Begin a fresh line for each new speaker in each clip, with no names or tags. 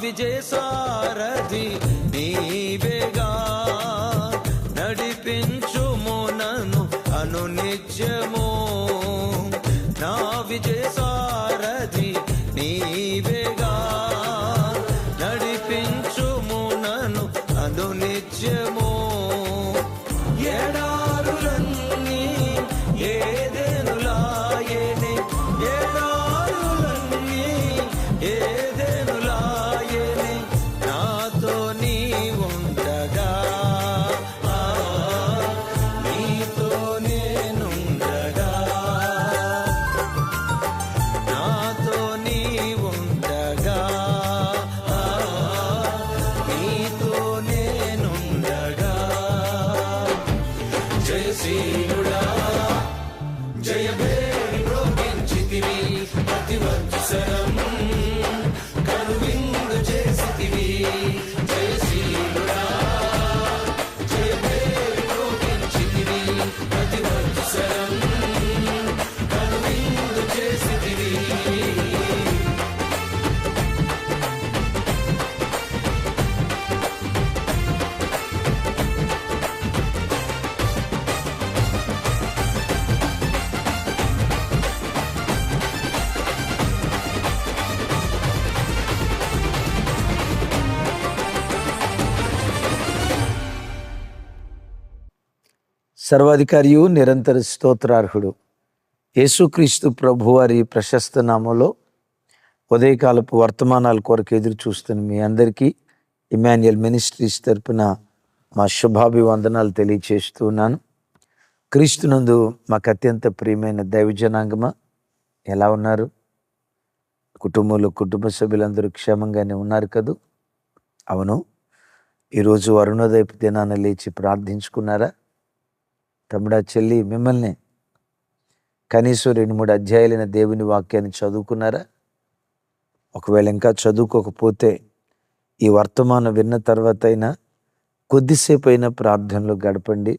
విజయ సారథి నీవేగా, నడిపించుము నన్ను అనునిత్యము. నా విజయ సారథి నీవేగా, నడిపించుము నన్ను అనునిత్యము. ఎడారులన్నీ ఏదెనులాయెనే, ఎడారులన్నీ ఏదెనులాయెనే, నాతో నీ ఉండగా, నీతో నేనుండగా, నాతో నీ ఉండగా, నీతో నేనుండగా. జయశీలుడా జయభేరి ప్రోగించితివి, ప్రతివత్సరం కనువిందు చేసితివి. జయశీలుడా జయభేరి ప్రోగించితివి, ప్రతివత్సరం కనువిందు చేసితివి.
సర్వాధికారియు నిరంతర స్తోత్రార్హుడు యేసుక్రీస్తు ప్రభువారి ప్రశస్త నామంలో ఉదయకాలపు వర్తమానాల కొరకు ఎదురు చూస్తున్న మీ అందరికీ ఇమాన్యుయల్ మినిస్ట్రీస్ తరపున మా శుభాభివందనాలు తెలియచేస్తున్నాను. క్రీస్తునందు మాకు అత్యంత ప్రియమైన దైవజనాంగమా, ఎలా ఉన్నారు? కుటుంబంలో కుటుంబ సభ్యులందరూ క్షేమంగానే ఉన్నారు కదూ? అవును, ఈరోజు అరుణోదయపు దినాన లేచి ప్రార్థించుకున్నారా? తమ్ముడా, చెల్లి, మిమ్మల్ని కనీసం 2-3 అధ్యాయాలైన దేవుని వాక్యాన్ని చదువుకున్నారా? ఒకవేళ ఇంకా చదువుకోకపోతే ఈ వర్తమానం విన్న తర్వాత అయినా కొద్దిసేపు అయినా ప్రార్థనలో గడపండి.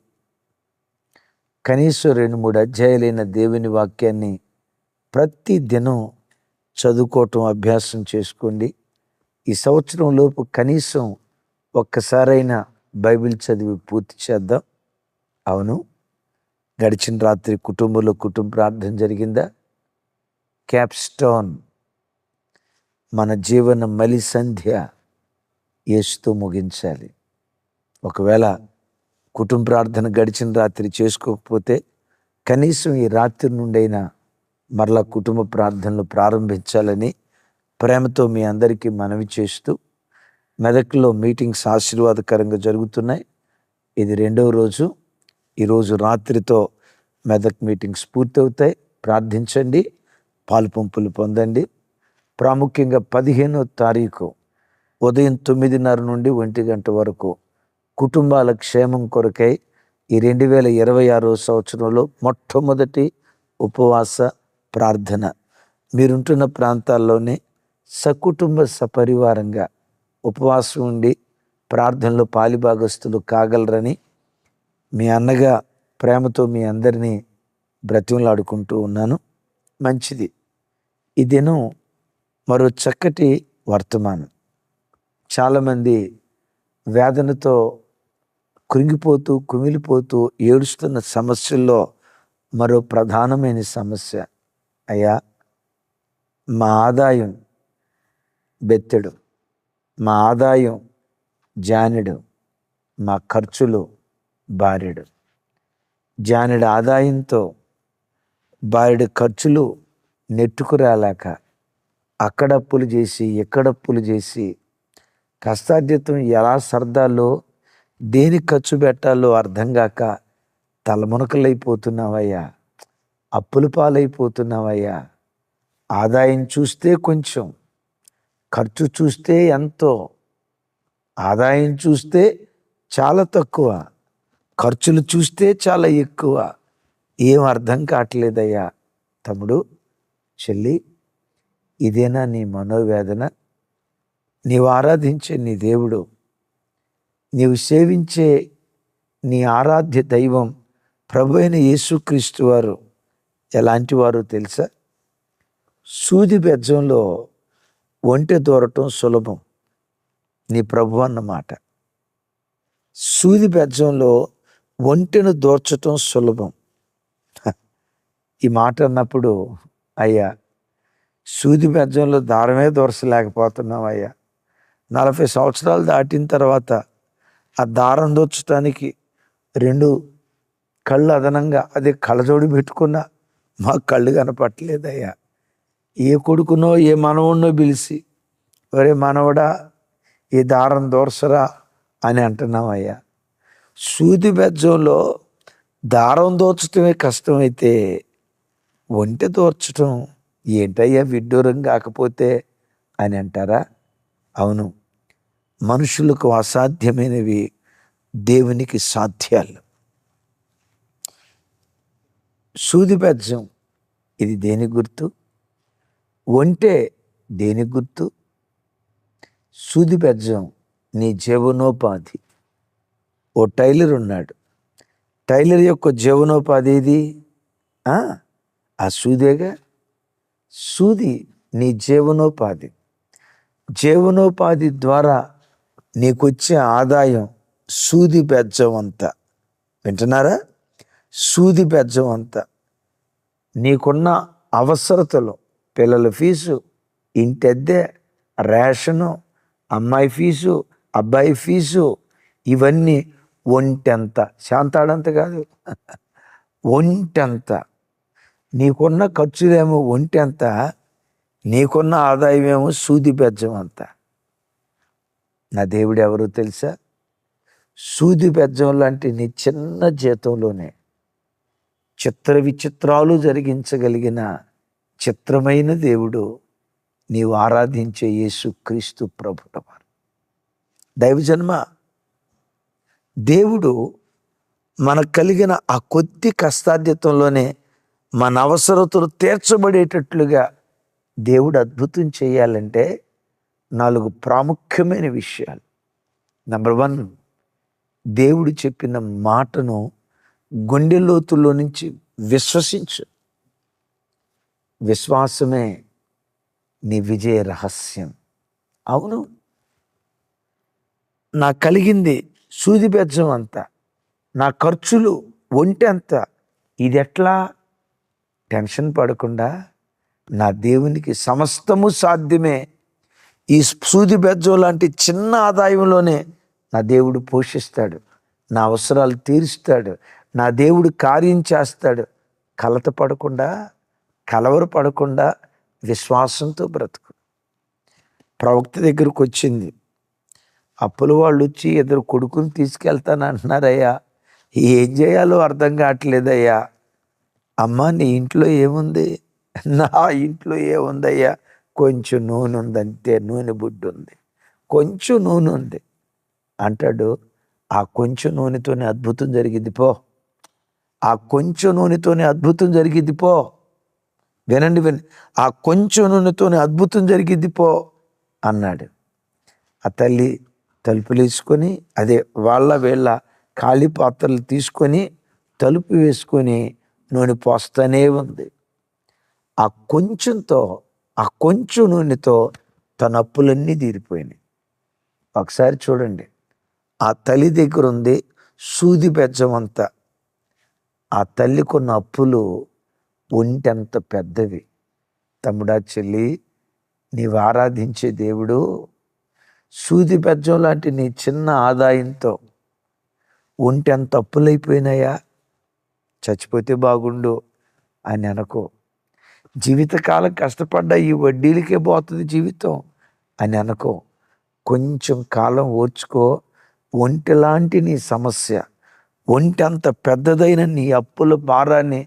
కనీసం 2-3 అధ్యాయాలైన దేవుని వాక్యాన్ని ప్రతి దినం చదువుకోవటం అభ్యాసం చేసుకోండి. ఈ సంవత్సరం లోపు కనీసం ఒక్కసారైనా బైబిల్ చదివి పూర్తి చేద్దాం. అవును, గడిచిన రాత్రి కుటుంబంలో కుటుంబ ప్రార్థన జరిగిందా? క్యాప్స్టోన్, మన జీవన మలి సంధ్య యేసుతో ముగించాలి. ఒకవేళ కుటుంబ ప్రార్థన గడిచిన రాత్రి చేసుకోకపోతే కనీసం ఈ రాత్రి నుండైనా మరలా కుటుంబ ప్రార్థనలు ప్రారంభించాలని ప్రేమతో మీ అందరికీ మనవి చేస్తూ, మెదక్లో మీటింగ్స్ ఆశీర్వాదకరంగా జరుగుతున్నాయి. ఇది 2వ రోజు. ఈరోజు రాత్రితో మెదక్ మీటింగ్స్ పూర్తవుతాయి. ప్రార్థించండి, పాలు పంపులు పొందండి. ప్రాముఖ్యంగా 15వ తారీఖు ఉదయం 9:30 నుండి 1 గంట వరకు కుటుంబాల క్షేమం కొరకై ఈ 2026 సంవత్సరంలో మొట్టమొదటి ఉపవాస ప్రార్థన. మీరుంటున్న ప్రాంతాల్లోనే సకుటుంబ సపరివారంగా ఉపవాసం ఉండి ప్రార్థనలో పాలిభాగస్తులు కాగలరని మీ అన్నగా ప్రేమతో మీ అందరినీ బ్రతిమలాడుకుంటూ ఉన్నాను. మంచిది. ఈ దినం మరో చక్కటి వర్తమానం. చాలామంది వేదనతో కృంగిపోతూ కుమిలిపోతూ ఏడుస్తున్న సమస్యల్లో మరో ప్రధానమైన సమస్య, అయ్యా మా ఆదాయం బెత్తెడు, మా ఆదాయం జానెడు, మా ఖర్చులు బారెడు. జానెడు ఆదాయంతో బారెడు ఖర్చులు నెట్టుకురాలేక అక్కడప్పులు చేసి ఎక్కడప్పులు చేసి కష్టార్జితం ఎలా సర్దాలో దేని ఖర్చు పెట్టాలో అర్థం కాక తలమునకలైపోతున్నావయ్యా, అప్పుల పాలైపోతున్నావయ్యా. ఆదాయం చూస్తే కొంచెం, ఖర్చు చూస్తే ఎంతో. ఆదాయం చూస్తే చాలా తక్కువ, ఖర్చులు చూస్తే చాలా ఎక్కువ. ఏం అర్థం కావట్లేదయ్యా. తమ్ముడు, చెల్లి, ఇదేనా నీ మనోవేదన? నీవు ఆరాధించే నీ దేవుడు, నీవు సేవించే నీ ఆరాధ్య దైవం ప్రభువైన యేసుక్రీస్తు వారు ఎలాంటి వారో తెలుసా? సూది బెజ్జంలో ఒంటె దూరటం సులభం, నీ ప్రభు అన్నమాట. సూది బెజ్జంలో ఒంటెను దూర్చటం సులభం. ఈ మాట అన్నప్పుడు, అయ్యా సూది బెజ్జంలో దారమే దూర్చలేకపోతున్నాం అయ్యా. 40 సంవత్సరాలు దాటిన తర్వాత ఆ దారం దూర్చడానికి 2 కళ్ళు అదనంగా అదే కళ్ళజోడు పెట్టుకున్నా మా కళ్ళు కనపట్టలేదయ్యా. ఏ కొడుకునో ఏ మనవుడినో పిలిచి, ఒరే మనవడా ఈ దారం దూర్చరా అని అంటున్నామయ్యా. సూది బెజ్జంలో దారం దూర్చటమే కష్టమైతే ఒంటె దూర్చటం ఏంటయ్యా విడ్డూరం కాకపోతే అని అంటారా? అవును, మనుషులకు అసాధ్యమైనవి దేవునికి సాధ్యాలు. సూది బెజ్జం ఇది దేని గుర్తు? ఒంటె దేని గుర్తు? సూది బెజ్జం నీ జీవనోపాధి. ఓ టైలర్ ఉన్నాడు. టైలర్ యొక్క జీవనోపాధి ఇది ఆ సూదేగా. సూది నీ జీవనోపాధి. జీవనోపాధి ద్వారా నీకొచ్చే ఆదాయం సూది బెజ్జం అంతా. వింటున్నారా? సూది బెజ్జం అంతా. నీకున్న అవసరతలు, పిల్లల ఫీజు, ఇంటద్దె, రేషను, అమ్మాయి ఫీజు, అబ్బాయి ఫీజు, ఇవన్నీ ఒంటెంత. శాంతాడంత కాదు, ఒంటెంత. నీకున్న ఖర్చులేమో ఒంటెంత, నీకున్న ఆదాయం ఏమో సూది బెజ్జం అంత. నా దేవుడు ఎవరో తెలుసా? సూది బెజ్జం లాంటి నీ చిన్న జీతంలోనే చిత్ర విచిత్రాలు జరిగించగలిగిన చిత్రమైన దేవుడు నీవు ఆరాధించే యేసుక్రీస్తు ప్రభువారు. దైవజన్మ, దేవుడు మనకు కలిగిన ఆ కొద్ది కష్టార్జితంలోనే మన అవసరతలు తీర్చబడేటట్లుగా దేవుడు అద్భుతం చేయాలంటే 4 ప్రాముఖ్యమైన విషయాలు. నెంబర్ 1, దేవుడు చెప్పిన మాటను గుండె లోతుల్లో నుంచి విశ్వసించు. విశ్వాసమే నీ విజయ రహస్యం. అవును, నాకు కలిగింది సూది బెజ్జం అంత, నా ఖర్చులు ఒంటె అంత, ఇది ఎట్లా? టెన్షన్ పడకుండా నా దేవునికి సమస్తము సాధ్యమే. ఈ సూది బెజ్జం లాంటి చిన్న ఆదాయంలోనే నా దేవుడు పోషిస్తాడు, నా అవసరాలు తీరుస్తాడు, నా దేవుడు కార్యం చేస్తాడు. కలత పడకుండా, కలవర పడకుండా విశ్వాసంతో బ్రతుకు. ప్రవక్త దగ్గరకు వచ్చింది. అప్పుల వాళ్ళు వచ్చి 2 కొడుకుని తీసుకెళ్తాను అంటున్నారయ్యా, ఏం చేయాలో అర్థం కావట్లేదయ్యా. అమ్మ నీ ఇంట్లో ఏముంది? నా ఇంట్లో ఏముందయ్యా, కొంచెం నూనె ఉందంతే, నూనె బుడ్డు ఉంది, కొంచెం నూనె ఉంది అంటాడు. ఆ కొంచెం నూనెతోనే అద్భుతం జరిగింది పో, ఆ కొంచెం నూనెతోనే అద్భుతం జరిగింది పో. వినండి, ఆ కొంచెం నూనెతోనే అద్భుతం జరిగింది పో అన్నాడు. ఆ తల్లి తలుపులు వేసుకొని, అదే వీళ్ళ ఖాళీ పాత్రలు తీసుకొని తలుపు వేసుకొని నూనె పోస్తూనే ఉంది. ఆ కొంచెం నూనెతో తన అప్పులన్నీ తీరిపోయినాయి. ఒకసారి చూడండి, ఆ తల్లి దగ్గర ఉంది సూది బెజ్జం అంతా. ఆ తల్లికున్న అప్పులు ఒంటెంత పెద్దవి. తమ్ముడా, చెల్లి, నీవు ఆరాధించే దేవుడు సూది బెజ్జం లాంటి నీ చిన్న ఆదాయంతో ఒంటెంత అప్పులైపోయినాయా? చచ్చిపోతే బాగుండు అని అనుకో. జీవితకాలం కష్టపడ్డా ఈ వడ్డీలకే పోతుంది జీవితం అని అనుకో. కొంచెం కాలం ఓర్చుకో. ఒంటెలాంటి నీ సమస్య, ఒంటెంత పెద్దదైన నీ అప్పుల భారాన్ని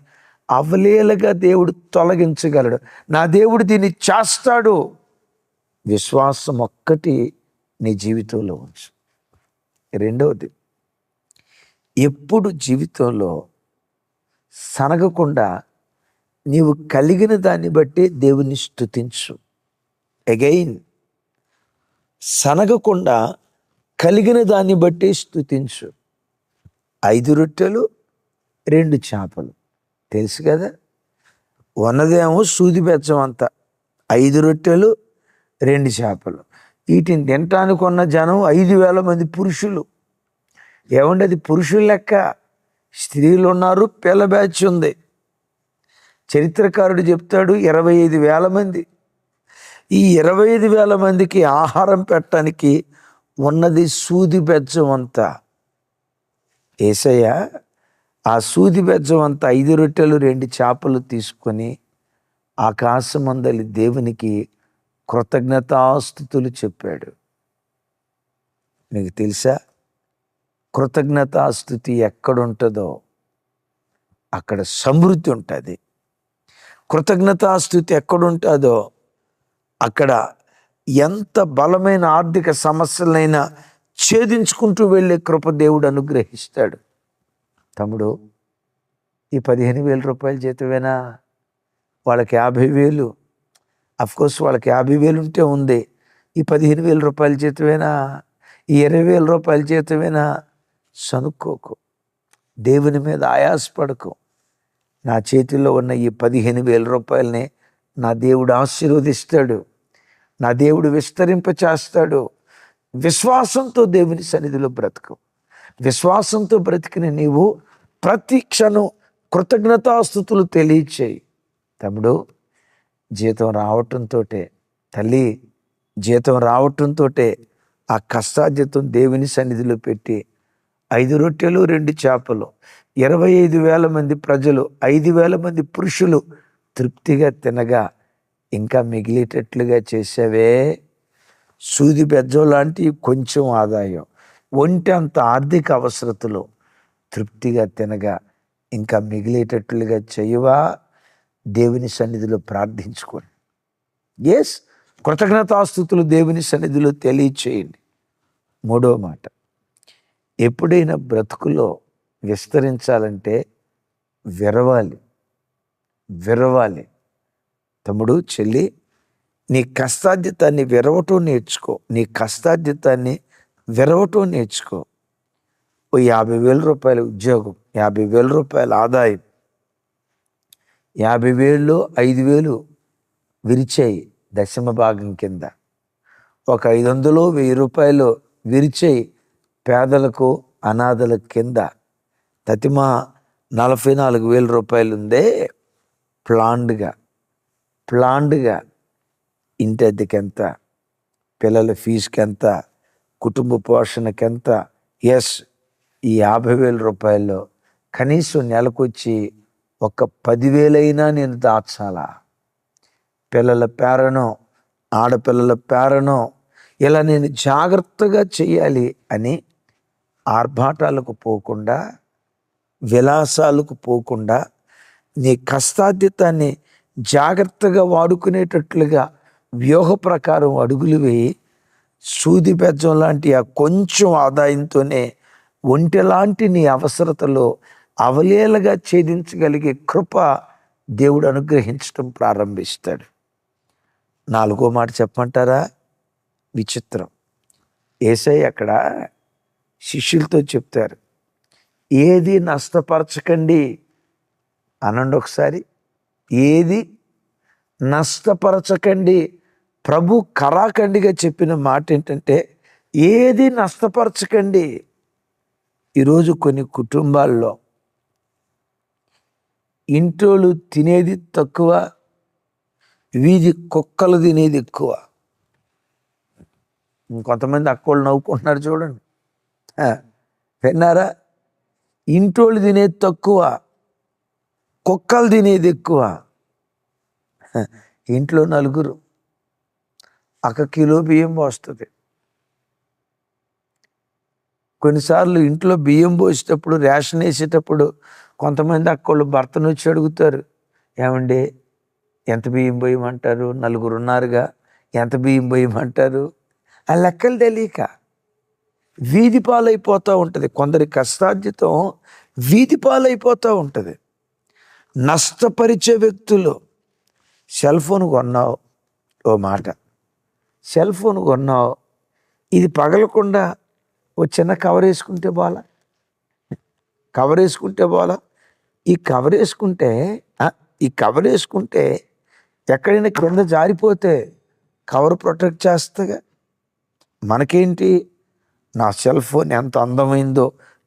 అవలేలగా దేవుడు తొలగించగలడు. నా దేవుడు దీన్ని చేస్తాడు. విశ్వాసం ఒక్కటి నీ జీవితంలో ఉంచు. రెండవది, ఎప్పుడు జీవితంలో సనగకుండా నీవు కలిగిన దాన్ని బట్టి దేవుని స్తుతించు. అగైన్, సనగకుండా కలిగిన దాన్ని బట్టి స్తుతించు. 5 రొట్టెలు 2 చేపలు తెలుసు కదా. ఉన్నదేమో సూది బెజ్జం అంతా, 5 రొట్టెలు 2 చేపలు. వీటిని తినటానికి ఉన్న జనం 5,000 మంది పురుషులు. ఏమండి అది పురుషుల లెక్క, స్త్రీలు ఉన్నారు, పిల్ల బ్యాచ్ ఉంది. చరిత్రకారుడు చెప్తాడు 25,000 మంది. ఈ 25,000 మందికి ఆహారం పెట్టడానికి ఉన్నది సూది బెజ్జం అంతా. యేసయ్య ఆ సూది బెజ్జం అంతా 5 రొట్టెలు 2 చేపలు తీసుకొని ఆకాశమందలి దేవునికి కృతజ్ఞతాస్తుతులు చెప్పాడు. మీకు తెలుసా, కృతజ్ఞతాస్తుతి ఎక్కడుంటుందో అక్కడ సమృద్ధి ఉంటుంది. కృతజ్ఞతాస్తుతి ఎక్కడుంటుందో అక్కడ ఎంత బలమైన ఆర్థిక సమస్యలైనా ఛేదించుకుంటూ వెళ్ళే కృప దేవుడు అనుగ్రహిస్తాడు. తమ్ముడు, ఈ 15,000 రూపాయల జీతమేనా? వాళ్ళకి 50,000. అఫ్కోర్స్ వాళ్ళకి 50,000 ఉంటే ఉంది. ఈ 15,000 రూపాయల జీతమేనా? ఈ 20,000 రూపాయల జీతమేనా? సనుక్కోకు, దేవుని మీద ఆయాసపడకు. నా చేతిలో ఉన్న ఈ 15,000 రూపాయలని నా దేవుడు ఆశీర్వదిస్తాడు, నా దేవుడు విస్తరింపచేస్తాడు. విశ్వాసంతో దేవుని సన్నిధిలో బ్రతుకు. విశ్వాసంతో బ్రతికిన నీవు ప్రతి క్షణం కృతజ్ఞతాస్తుతులు తెలియచేయి. తమ్ముడు, జీతం రావటంతో, తల్లి జీతం రావటంతో ఆ కష్టార్జితం దేవుని సన్నిధిలో పెట్టి 5 రొట్టెలు 2 చేపలు 25,000 మంది ప్రజలు, 5,000 మంది పురుషులు తృప్తిగా తినగా ఇంకా మిగిలేటట్లుగా చేసావే. సూది బెజ్జం లాంటి కొంచెం ఆదాయం, ఒంటి అంత ఆర్థిక అవసరతలు తృప్తిగా తినగా ఇంకా మిగిలేటట్లుగా చేయవా? దేవుని సన్నిధిలో ప్రార్థించుకోండి. ఎస్, కృతజ్ఞతాస్తుతులు దేవుని సన్నిధిలో తెలియచేయండి. 3వ మాట, ఎప్పుడైనా బ్రతుకులో విస్తరించాలంటే విరవాలి. తమ్ముడు, చెల్లి, నీ కష్టార్జితాన్ని విరవటం నేర్చుకో. ఓ 50,000 రూపాయల ఉద్యోగం, 50,000 రూపాయల ఆదాయం, 50,000లో 5,000 విరిచేయి దశమ భాగం కింద. ఒక 500 1,000 రూపాయలు విరిచేయి పేదలకు అనాథల కింద. తతిమా 44,000 రూపాయలు ఉందే, ప్లాండ్గా ఇంటి అద్దెకెంత, పిల్లల ఫీజుకి ఎంత, కుటుంబ పోషణకెంత. ఎస్, ఈ 50,000 రూపాయల్లో కనీసం నెలకొచ్చి ఒక 10,000 నేను దాచాలా? పిల్లల పేరనో ఆడపిల్లల పేరనో ఇలా నేను జాగ్రత్తగా చేయాలి అని ఆర్భాటాలకు పోకుండా, విలాసాలకు పోకుండా నీ కష్టార్జితాన్ని జాగ్రత్తగా వాడుకునేటట్లుగా వ్యూహ ప్రకారం అడుగులు వేయి. సూది బెజ్జం లాంటి ఆ కొంచెం ఆదాయంతోనే ఒంటెలాంటి నీ అవసరతలో అవలేలగా ఛేదించగలిగే కృప దేవుడు అనుగ్రహించడం ప్రారంభిస్తాడు. 4వ మాట చెప్పమంటారా? విచిత్రం. యేసయ్య అక్కడ శిష్యులతో చెప్తారు, ఏది నష్టపరచకండి అనండి ఒకసారి. ఏది నష్టపరచకండి. ప్రభు కరాఖండిగా చెప్పిన మాట ఏంటంటే ఏది నష్టపరచకండి. ఈరోజు కొన్ని కుటుంబాల్లో ఇంట్లోళ్ళు తినేది తక్కువ, వీధి కుక్కలు తినేది ఎక్కువ. కొంతమంది అక్కోళ్ళు నవ్వుకుంటున్నారు చూడండి, విన్నారా? ఇంట్లోళ్ళు తినేది తక్కువ, కుక్కలు తినేది ఎక్కువ. ఇంట్లో 4 1 కిలో బియ్యం పోస్తుంది. కొన్నిసార్లు ఇంట్లో బియ్యం పోసేటప్పుడు, రేషన్ వేసేటప్పుడు కొంతమంది అక్కోళ్ళు భర్తను వచ్చి అడుగుతారు, ఏమండి ఎంత బియ్యం పోయమంటారు? 4 ఉన్నారుగా, ఎంత బియ్యం పోయమంటారు? ఆ లెక్కలు తెలియక వీధి పాలైపోతూ ఉంటుంది. కొందరి కష్టార్జితం వీధి పాలైపోతూ ఉంటుంది. నష్టపరిచే వ్యక్తులు. సెల్ ఫోన్ కొన్నావు, ఓ మాట, సెల్ ఫోన్ కొన్నావు, ఇది పగలకుండా ఓ చిన్న కవర్ వేసుకుంటే పోలా, ఈ కవర్ వేసుకుంటే ఎక్కడైనా కింద జారిపోతే కవర్ ప్రొటెక్ట్ చేస్తుందిగా. మనకేంటి, నా సెల్ ఫోన్ ఎంత అందమైందో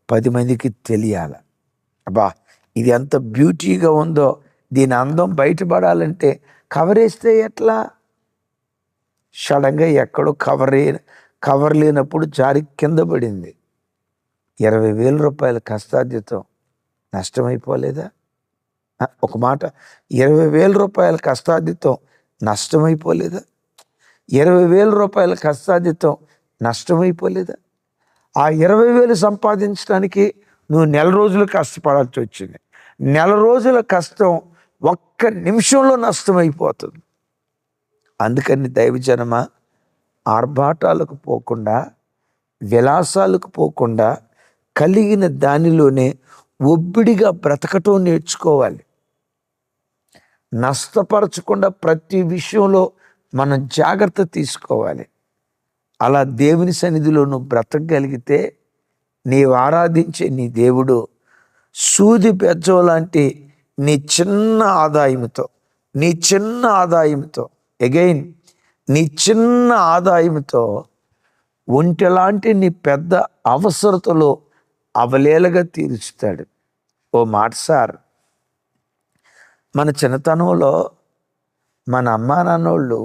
10 మందికి తెలియాలి. అబ్బా, ఇది ఎంత బ్యూటీగా ఉందో, దీని అందం బయటపడాలంటే కవర్ వేస్తే ఎట్లా? సడన్గా ఎక్కడో కవర్ లేనప్పుడు జారి కింద పడింది. 20,000 రూపాయల కష్టార్జితం నష్టమైపోలేదా? ఒక మాట, 20,000 రూపాయల కష్టార్జితం నష్టమైపోలేదా? 20,000 రూపాయల కష్టార్జితం నష్టమైపోలేదా? ఆ 20,000 సంపాదించడానికి నువ్వు నెల రోజులు కష్టపడాల్సి వచ్చింది. నెల రోజుల కష్టం ఒక్క నిమిషంలో నష్టమైపోతుంది. అందుకని దైవజనమా, ఆర్భాటాలకు పోకుండా, విలాసాలకు పోకుండా, కలిగిన దానిలోనే ఒబ్బిడిగా బ్రతకటం నేర్చుకోవాలి. నష్టపరచకుండా ప్రతి విషయంలో మనం జాగ్రత్త తీసుకోవాలి. అలా దేవుని సన్నిధిలో నువ్వు బ్రతకగలిగితే నీవు ఆరాధించే నీ దేవుడు సూది బెజ్జం లాంటి నీ చిన్న ఆదాయంతో అగైన్ నీ చిన్న ఆదాయంతో ఒంటెలాంటి నీ పెద్ద అవసరతలో అవలేలగా తీరుస్తాడు. ఓ మాట సార్, మన చిన్నతనంలో మన అమ్మా నాన్నోళ్ళు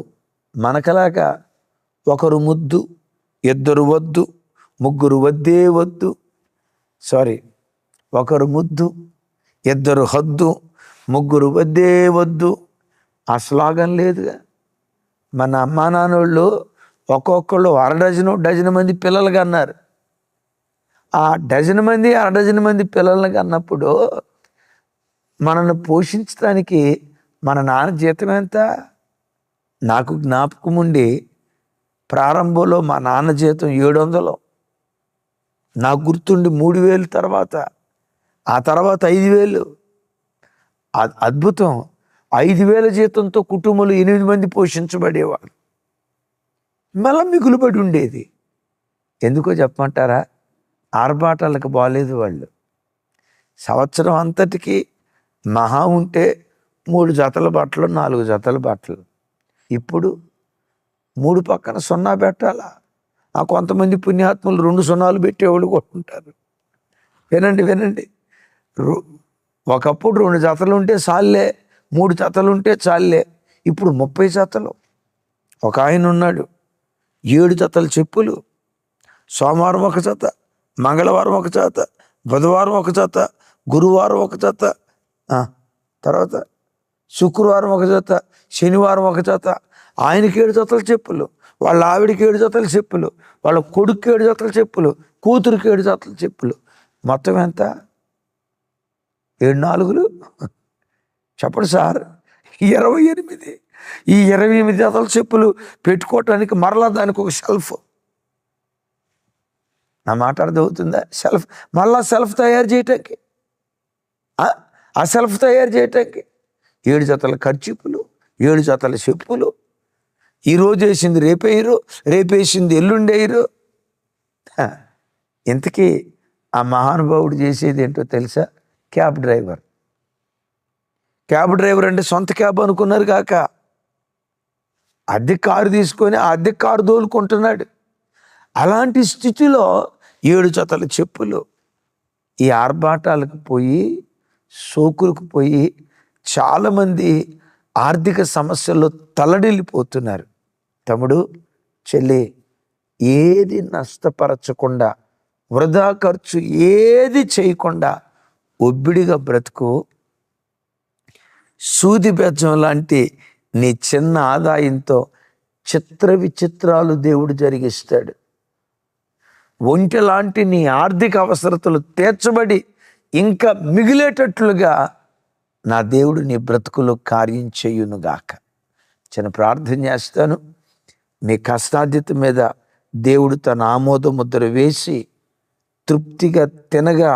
మనకలాగా ఒకరు ముద్దు, ఇద్దరు వద్దు, ముగ్గురు వద్దే వద్దు, ఒకరు ముద్దు, ఇద్దరు హద్దు, ముగ్గురు వద్దే వద్దు ఆ స్లోగన్ లేదుగా. మన అమ్మా నాన్నోళ్ళు ఒక్కొక్కళ్ళు డజను మంది పిల్లలుగా అన్నారు. ఆ డజన్ మంది, అరడజను మంది పిల్లల్ని కన్నప్పుడు మనల్ని పోషించడానికి మన నాన్న జీతం ఎంత? నాకు జ్ఞాపకం ఉండి ప్రారంభంలో మా నాన్న జీతం 700, నాకు గుర్తుండి 3,000, ఆ తర్వాత 5,000. అద్భుతం. 5,000 జీతంతో కుటుంబంలో 8 మంది పోషించబడేవాళ్ళు. మళ్ళీ మిగులుబడి ఉండేది. ఎందుకో చెప్పమంటారా? ఆర్భాటాలకు బాలేదు వాళ్ళు. సంవత్సరం అంతటికి మహా ఉంటే 3 జతల బట్టలు, 4 జతల బట్టలు. ఇప్పుడు 3 పక్కన 0 పెట్టాలా? కొంతమంది పుణ్యాత్ములు 2 సున్నాలు పెట్టేవాళ్ళు కూడా ఉంటారు. వినండి. ఒకప్పుడు 2 జతలు ఉంటే చాలే, 3 జతలు ఉంటే చాలే. ఇప్పుడు 30 జతలు. ఒక ఆయన ఉన్నాడు, 7 జతల చెప్పులు, సోమవారం ఒక జత, మంగళవారం ఒక జత, బుధవారం ఒక జత, గురువారం ఒక జత, తర్వాత శుక్రవారం ఒక జత, శనివారం ఒక జత. ఆయనకి 7 జతల చెప్పులు, వాళ్ళ ఆవిడికి 7 జతల చెప్పులు, వాళ్ళ కొడుకు 7 జతల చెప్పులు, కూతురికి 7 జతల చెప్పులు. మొత్తం ఎంత? 7 4 చెప్పండి సార్, 28. ఈ 28 జతల చెప్పులు పెట్టుకోవటానికి మరలా దానికి ఒక షెల్ఫ్. నా మాట అర్థమవుతుందా? మళ్ళా సెల్ఫ్ తయారు చేయటానికి, ఆ సెల్ఫ్ తయారు చేయటానికి 7 జతల ఖర్చీపులు, 7 జతల చెప్పులు. ఈరోజు వేసింది రేపేయరు, రేపేసింది ఎల్లుండేయరు. ఇంతకీ ఆ మహానుభావుడు చేసేది ఏంటో తెలుసా? క్యాబ్ డ్రైవర్ అంటే సొంత క్యాబ్ అనుకున్నారు కాక, అద్దె కారు తీసుకొని ఆ అద్దె కారు దోలుకుంటున్నాడు. అలాంటి స్థితిలో 7 జతల చెప్పులు. ఈ ఆర్భాటాలకు పోయి, సోకులకు పోయి చాలామంది ఆర్థిక సమస్యల్లో తల్లడిల్లిపోతున్నారు. తమ్ముడు, చెల్లి, ఏది నష్టపరచకుండా, వృధా ఖర్చు ఏది చేయకుండా ఒబ్బిడిగా బ్రతుకు. సూది బెజ్జం లాంటి నీ చిన్న ఆదాయంతో చిత్ర విచిత్రాలు దేవుడు జరిగిస్తాడు. ఒంటె లాంటి నీ ఆర్థిక అవసరతలు తీర్చబడి ఇంకా మిగిలేటట్లుగా నా దేవుడు నీ బ్రతుకులో కార్యం చేయునుగాక. చిన్న ప్రార్థన చేస్తాను. నీ కష్టార్జితం మీద దేవుడు తన ఆమోద ముద్ర వేసి తృప్తిగా తినగా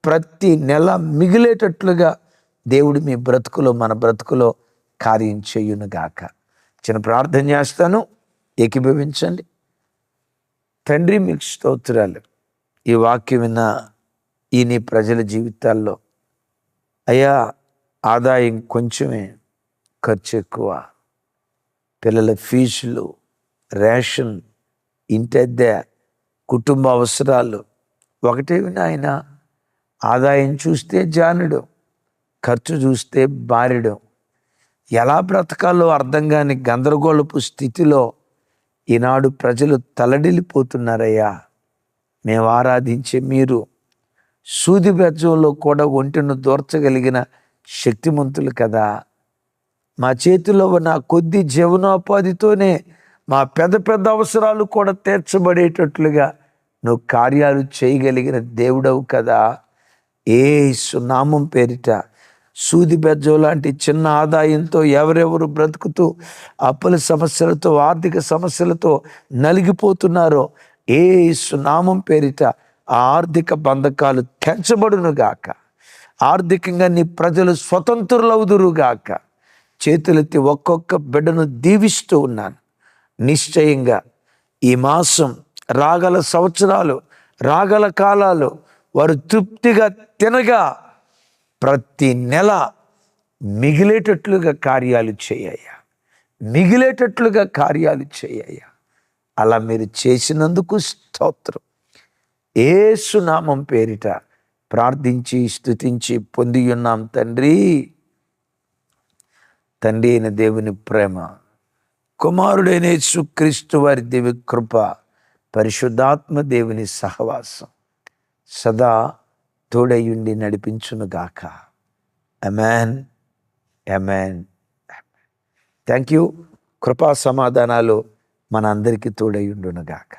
ప్రతి నెల మిగిలేటట్లుగా దేవుడు మీ బ్రతుకులో, మన బ్రతుకులో కార్యం చేయునుగాక. చిన్న ప్రార్థన చేస్తాను, ఏకీభవించండి. తండ్రి, మీకు స్తోత్రాలు. ఈ వాక్యం విన్న ఈ నీ ప్రజల జీవితాల్లో అయ్యా, ఆదాయం కొంచెమే, ఖర్చు ఎక్కువ. పిల్లల ఫీజులు, రేషన్, ఇంటద్దె, కుటుంబ అవసరాలు ఒకటే నాయన. ఆదాయం చూస్తే జానుడు, ఖర్చు చూస్తే బారెడు. ఎలా బ్రతకాలో అర్థం కాని గందరగోళపు స్థితిలో ఈనాడు ప్రజలు తలడిల్లిపోతున్నారయ్యా. మేము ఆరాధించే మీరు సూది బెజ్జంలో కూడా ఒంటెను దూర్చగలిగిన శక్తిమంతులు కదా. మా చేతిలో ఉన్న కొద్ది జీవనోపాధితోనే మా పెద్ద పెద్ద అవసరాలు కూడా తీర్చబడేటట్లుగా నువ్వు కార్యాలు చేయగలిగిన దేవుడవు కదా. యేసు నామం పేరిట సూది బెజ్జం లాంటి చిన్న ఆదాయంతో ఎవరెవరు బ్రతుకుతూ అప్పుల సమస్యలతో, ఆర్థిక సమస్యలతో నలిగిపోతున్నారో యేసు నామం పేరిట ఆ ఆర్థిక బంధకాలు తెంచబడునుగాక. ఆర్థికంగా నీ ప్రజలు స్వతంత్రులవుదురుగాక. చేతులెత్తి ఒక్కొక్క బిడ్డను దీవిస్తూ ఉన్నాను. నిశ్చయంగా ఈ మాసం, రాగల సంవత్సరాలు, రాగల కాలాలు వారు తృప్తిగా తినగా ప్రతి నెల మిగిలేటట్లుగా కార్యాలు చేయయ్యా, మిగిలేటట్లుగా కార్యాలు చేయయ్యా. అలా మీరు చేసినందుకు స్తోత్రం. యేసు నామం పేరిట ప్రార్థించి స్తుతించి పొంది ఉన్నాం తండ్రి. తండ్రి అయిన దేవుని ప్రేమ, కుమారుడైన యేసుక్రీస్తు వారి దివ్య కృప, పరిశుద్ధాత్మ దేవుని సహవాసం సదా తోడయుండి నడిపించునుగాక. ఆమేన్, ఆమేన్. Thank you. కృపా సమాధానాలు మన అందరికీ తోడయుండునుగాక.